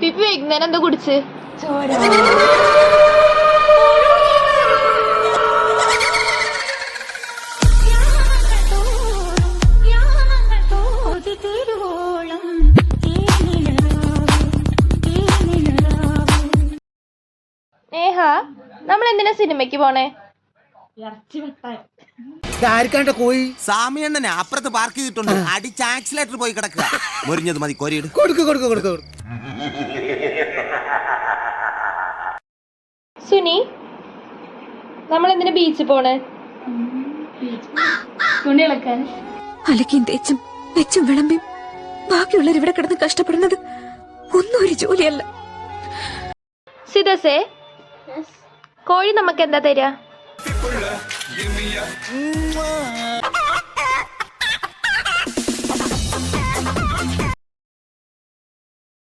പിപ്പി വൈകുന്നേരം എന്തോ കുടിച്ച് ചോര. നേഹ, നമ്മൾ എന്തിനാ സിനിമയ്ക്ക് പോണേ? ഇറച്ചി വെട്ടാൻ. ആർക്കാണ്ട കോഴി സാമിയണ്ണനെ അപ്പുറത്ത് പാർക്ക് ചെയ്തിട്ടുണ്ട്. അടിച്ച് ആക്സിലേറ്റർ പോയി കിടക്കുക. മുറിഞ്ഞത് മതി, കോരിയിട്. കൊടുക്ക്. സുനി, നമ്മൾ എന്തിനാ ബീച്ചിൽ പോണേ? തുണി ഇളക്കാൻ. അലക്കിയും തേച്ചും വെച്ചും വിളമ്പിയും ബാക്കിയുള്ളവർ ഇവിടെ കിടന്ന് കഷ്ടപ്പെടുന്നത് ഒന്നും ഒരു ജോലിയല്ല. സിതസേ, കോഴി നമുക്ക് എന്താ തരാ?